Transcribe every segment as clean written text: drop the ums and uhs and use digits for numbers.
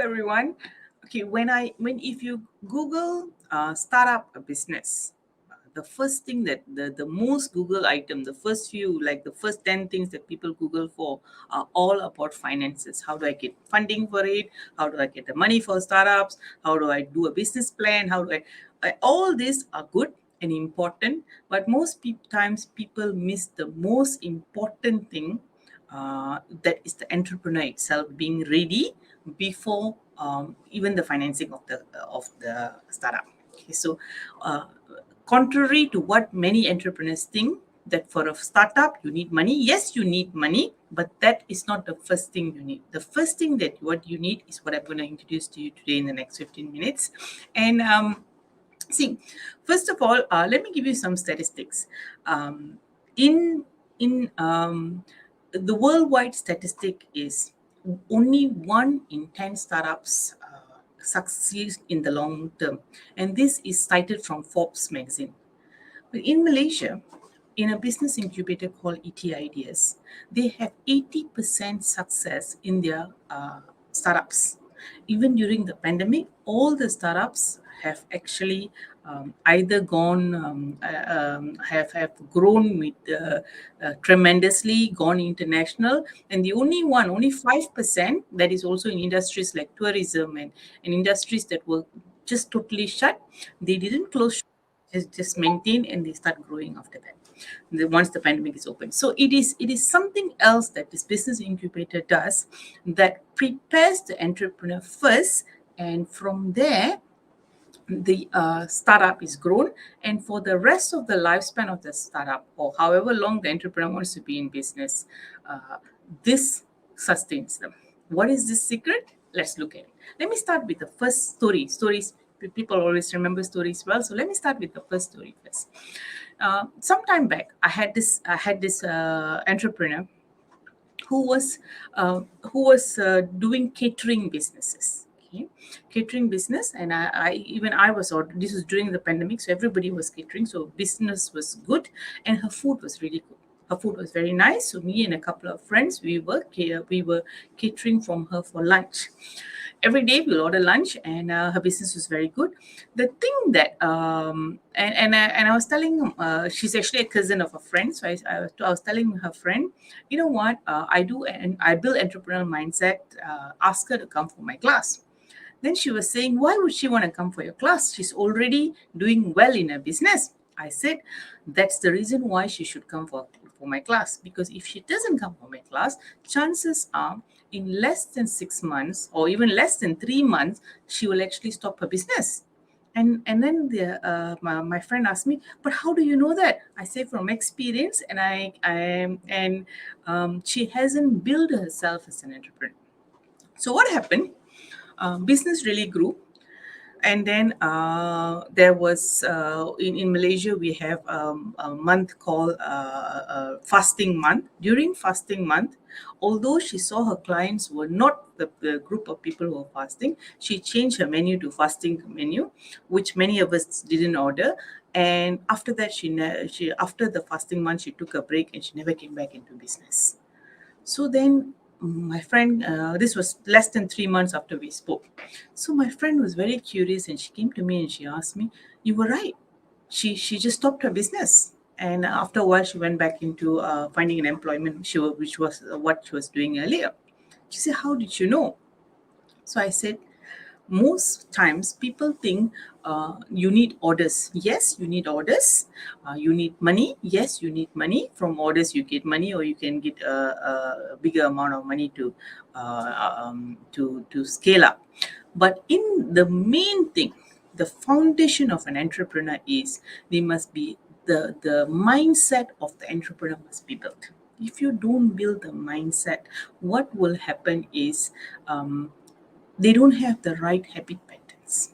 everyone. Okay, when if you Google startup a business, the first thing that the most Google item, the first few, like the first 10 things that people Google for are all about finances. How do I get funding for it? How do I get the money for startups? How do I do a business plan? How do all these are good and important, but most times people miss the most important thing, that is the entrepreneur itself being ready before even the financing of the startup. Okay, so contrary to what many entrepreneurs think, that for a startup you need money. Yes, you need money, but that is not the first thing you need. The first thing that what you need is what I'm going to introduce to you today in the next 15 minutes. And see, first of all, let me give you some statistics. In the worldwide statistic is only 1 in 10 startups succeed in the long term, and this is cited from Forbes magazine. But in Malaysia, in a business incubator called ET Ideas, they have 80% success in their startups. Even during the pandemic, all the startups have actually either gone, have grown with tremendously, gone international, and the only 5% that is also in industries like tourism and industries that were just totally shut. They didn't close, just maintain, and they start growing after that, once the pandemic is open. So it is something else that this business incubator does, that prepares the entrepreneur first, and from there the startup is grown, and for the rest of the lifespan of the startup, or however long the entrepreneur wants to be in business, this sustains them. What is this secret? Let's look at it. Let me start with the first stories. People always remember stories well, so let me start with the first story first. Some time back, I had this entrepreneur who was doing catering businesses. Okay, catering business, and I was ordered. This was during the pandemic, so everybody was catering. So business was good, and her food was really good. Her food was very nice. So me and a couple of friends, we were catering from her for lunch. Every day we'll order lunch, and her business was very good. The thing that and I was telling, she's actually a cousin of a friend, so I was telling her friend, you know what, I do, and I build entrepreneurial mindset. Ask her to come for my class. Then she was saying, why would she want to come for your class? She's already doing well in her business. I said, that's the reason why she should come for my class. Because if she doesn't come for my class, chances are in less than 6 months or even less than 3 months, she will actually stop her business. And then my friend asked me, but how do you know that? I say from experience, and she hasn't built herself as an entrepreneur. So what happened? Business really grew, and then there was in Malaysia we have a month called fasting month. During fasting month, although she saw her clients were not the group of people who were fasting, she changed her menu to fasting menu, which many of us didn't order. And after that, she after the fasting month, she took a break and she never came back into business. So then my friend, this was less than 3 months after we spoke. So my friend was very curious, and she came to me and she asked me, you were right. She just stopped her business. And after a while, she went back into finding an employment, which was what she was doing earlier. She said, how did you know? So I said, most times people think you need orders. Yes, you need orders. You need money. Yes, you need money. From orders, you get money, or you can get a bigger amount of money to scale up. But in the main thing, the foundation of an entrepreneur is they must be the mindset of the entrepreneur must be built. If you don't build the mindset, what will happen is they don't have the right habit patterns.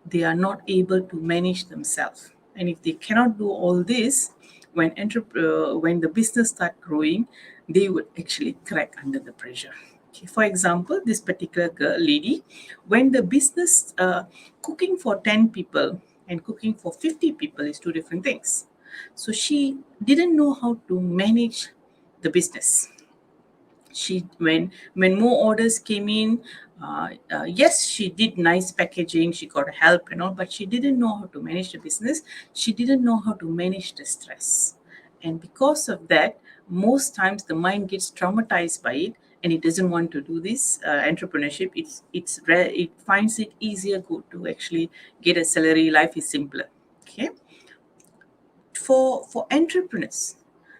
They are not able to manage themselves. And if they cannot do all this, when the business start growing, they would actually crack under the pressure. Okay, for example, this particular lady, when the business cooking for 10 people and cooking for 50 people is two different things. So she didn't know how to manage the business. She when more orders came in, yes, she did nice packaging, she got help and all, but she didn't know how to manage the business. She didn't know how to manage the stress, and because of that, most times the mind gets traumatized by it, and it doesn't want to do this entrepreneurship. It's rare, it finds it easier go to actually get a salary. Life is simpler. Okay, for entrepreneurs,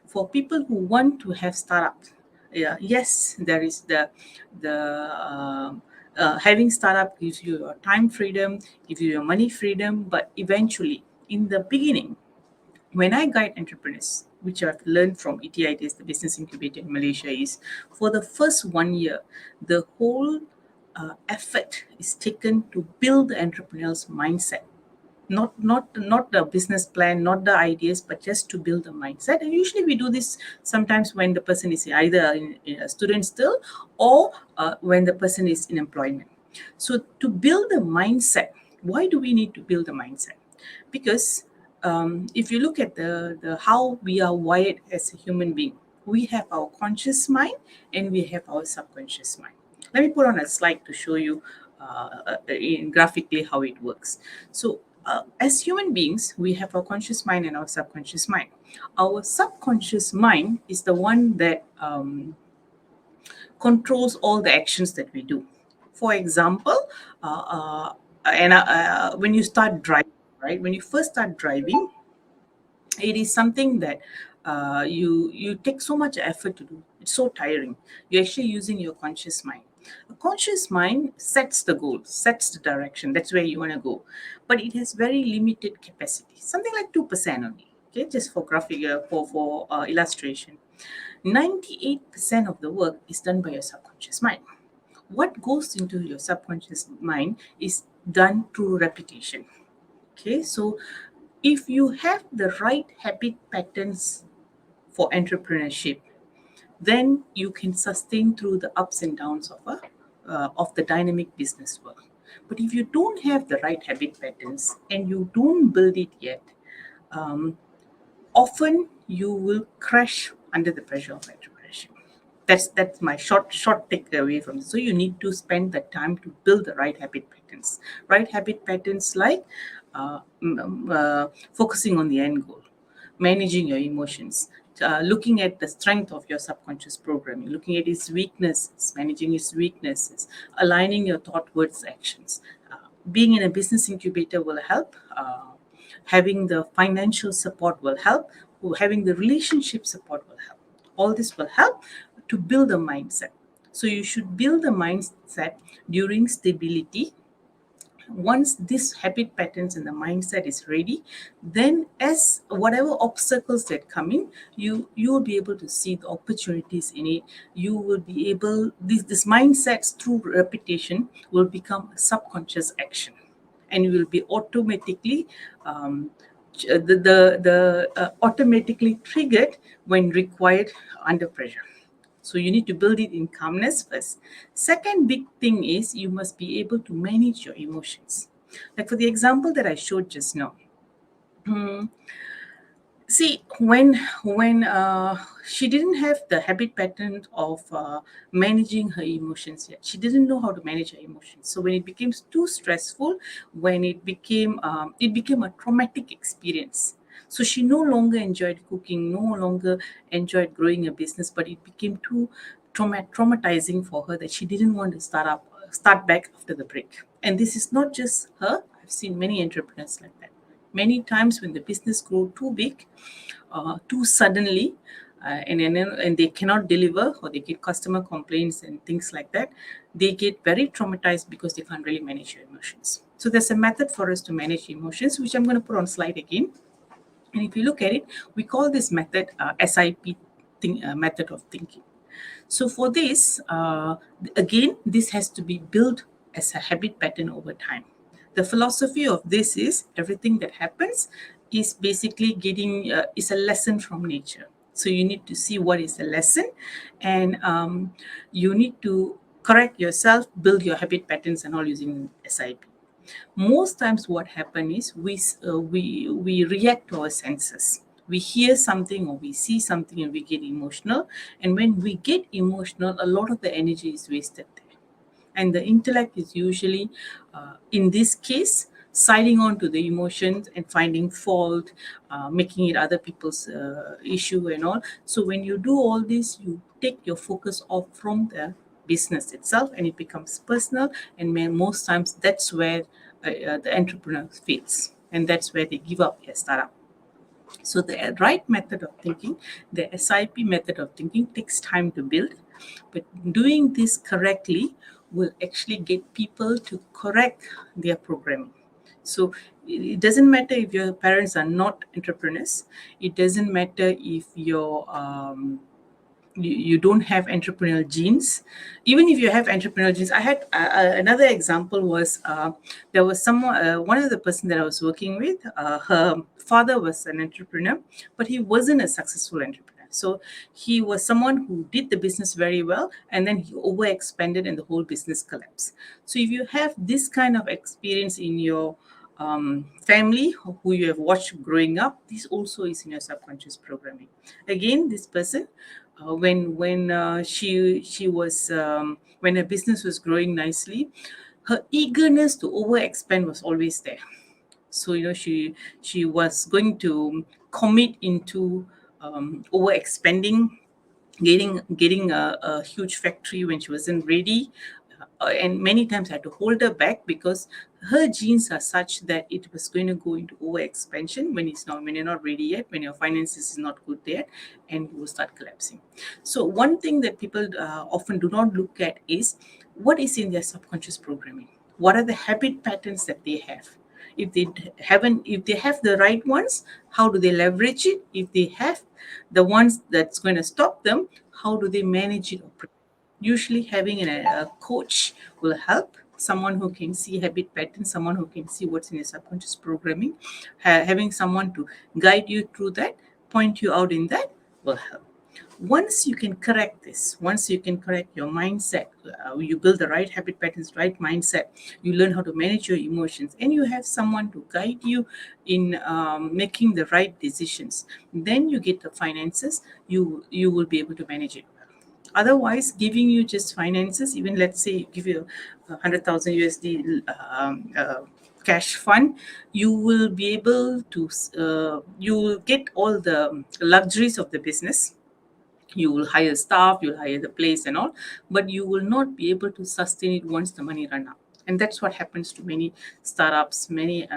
for people who want to have startups, yeah, yes, there is the having startup gives you your time freedom, gives you your money freedom, but eventually, in the beginning, when I guide entrepreneurs, which I've learned from ETITs, the business incubator in Malaysia, is for the first 1 year, the whole effort is taken to build the entrepreneur's mindset, not the business plan, not the ideas, but just to build the mindset. And usually we do this sometimes when the person is either in a student still, or when the person is in employment. So to build the mindset, why do we need to build the mindset? Because if you look at the how we are wired as a human being, we have our conscious mind and we have our subconscious mind. Let me put on a slide to show you in graphically how it works. So as human beings, we have our conscious mind and our subconscious mind. Our subconscious mind is the one that controls all the actions that we do. For example, when you start driving, right? When you first start driving, it is something that you take so much effort to do. It's so tiring. You're actually using your conscious mind. A conscious mind sets the goal, sets the direction. That's where you want to go, but it has very limited capacity. Something like 2% only. Okay, just for graphic for illustration. 98% of the work is done by your subconscious mind. What goes into your subconscious mind is done through repetition. Okay, so if you have the right habit patterns for entrepreneurship, then you can sustain through the ups and downs of the dynamic business world. But if you don't have the right habit patterns and you don't build it yet, um, often you will crash under the pressure of entrepreneurship. That's my short takeaway from this. So you need to spend the time to build the right habit patterns. Right habit patterns like focusing on the end goal, managing your emotions, looking at the strength of your subconscious programming, looking at its weaknesses, managing its weaknesses, aligning your thought, words, actions. Being in a business incubator will help. Having the financial support will help. Having the relationship support will help. All this will help to build a mindset. So you should build a mindset during stability. Once this habit patterns and the mindset is ready, then as whatever obstacles that come in, you will be able to see the opportunities in it. You will be able, this mindsets through repetition will become a subconscious action, and you will be automatically automatically triggered when required under pressure. So you need to build it in calmness first. Second big thing is you must be able to manage your emotions. Like for the example that I showed just now. See, when she didn't have the habit pattern of managing her emotions yet, she didn't know how to manage her emotions. So when it became too stressful, when it became a traumatic experience. So she no longer enjoyed cooking, no longer enjoyed growing a business, but it became too traumatizing for her that she didn't want to start back after the break. And this is not just her. I've seen many entrepreneurs like that. Many times when the business grow too big, too suddenly, and they cannot deliver, or they get customer complaints and things like that, they get very traumatized because they can't really manage your emotions. So there's a method for us to manage emotions, which I'm going to put on slide again. And if you look at it, we call this method SIP method of thinking. So for this, again, this has to be built as a habit pattern over time. The philosophy of this is everything that happens is basically is a lesson from nature. So you need to see what is the lesson, and you need to correct yourself, build your habit patterns, and all using SIP. Most times what happens is we react to our senses. We hear something or we see something and we get emotional. And when we get emotional, a lot of the energy is wasted there. And the intellect is usually, in this case, siding on to the emotions and finding fault, making it other people's issue and all. So when you do all this, you take your focus off from the business itself and it becomes personal. And most times that's where the entrepreneur fails, and that's where they give up their startup. So the right method of thinking, the SIP method of thinking, takes time to build, but doing this correctly will actually get people to correct their programming. So it doesn't matter if your parents are not entrepreneurs. It doesn't matter if you don't have entrepreneurial genes. Even if you have entrepreneurial genes, I had another example was, there was someone, one of the person that I was working with, her father was an entrepreneur, but he wasn't a successful entrepreneur. So he was someone who did the business very well, and then he overexpanded and the whole business collapsed. So if you have this kind of experience in your family who you have watched growing up, this also is in your subconscious programming. Again, this person, when she was when her business was growing nicely, her eagerness to overexpand was always there. So she was going to commit into overexpanding, getting a huge factory when she wasn't ready. And many times I had to hold her back because her genes are such that it was going to go into over expansion when you're not ready yet, when your finances is not good yet, and you will start collapsing. So one thing that people often do not look at is what is in their subconscious programming. What are the habit patterns that they have? If they have the right ones, how do they leverage it? If they have the ones that's going to stop them, how do they manage it? Usually having a coach will help, someone who can see habit patterns, someone who can see what's in your subconscious programming. Having someone to guide you through that, point you out in that, will help. Once you can correct this, once you can correct your mindset, you build the right habit patterns, right mindset, you learn how to manage your emotions, and you have someone to guide you in making the right decisions, then you get the finances, you will be able to manage it. Otherwise, giving you just finances, even let's say give you 100,000 USD cash fund, you will be able to, you will get all the luxuries of the business. You will hire staff, you'll hire the place and all, but you will not be able to sustain it once the money run out. And that's what happens to many startups, many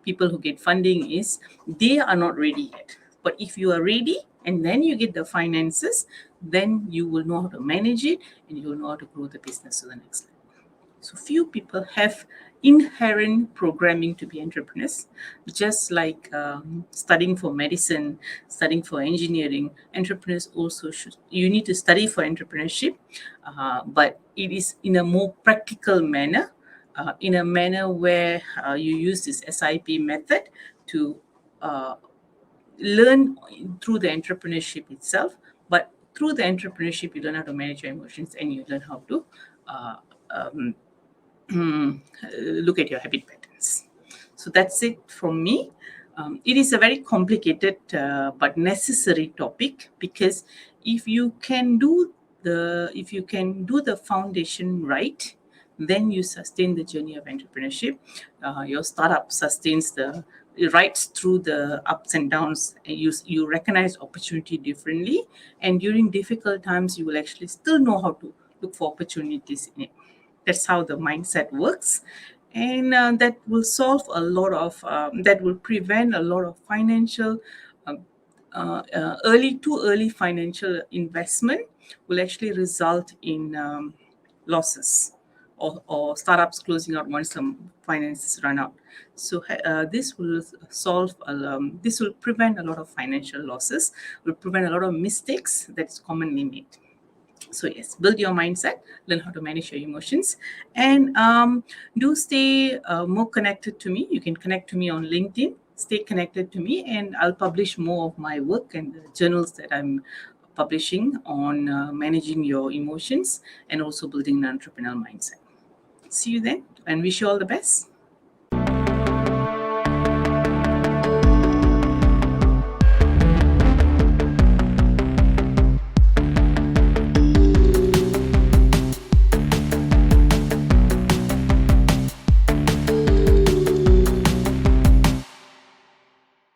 people who get funding, is they are not ready yet. But if you are ready and then you get the finances, then you will know how to manage it and you will know how to grow the business to the next level. So few people have inherent programming to be entrepreneurs, just like studying for medicine, studying for engineering. Entrepreneurs also should. You need to study for entrepreneurship, but it is in a more practical manner, in a manner where you use this SIP method to learn through the entrepreneurship itself. But through the entrepreneurship, you learn how to manage your emotions and you learn how to uh, um, look at your habit patterns. So that's it from me. It is a very complicated but necessary topic, because if you can do the foundation right, then you sustain the journey of entrepreneurship. Your startup sustains the rides through the ups and downs. You recognize opportunity differently, and during difficult times, you will actually still know how to look for opportunities in it. That's how the mindset works. And that will solve a lot of, that will prevent a lot of financial, um, early financial investment will actually result in losses, or startups closing out once the finances run out. So this will prevent a lot of financial losses, will prevent a lot of mistakes that's commonly made. So yes, build your mindset, learn how to manage your emotions, and do stay more connected to me. You can connect to me on LinkedIn. Stay connected to me, and I'll publish more of my work and the journals that I'm publishing on managing your emotions and also building an entrepreneurial mindset. See you then, and wish you all the best.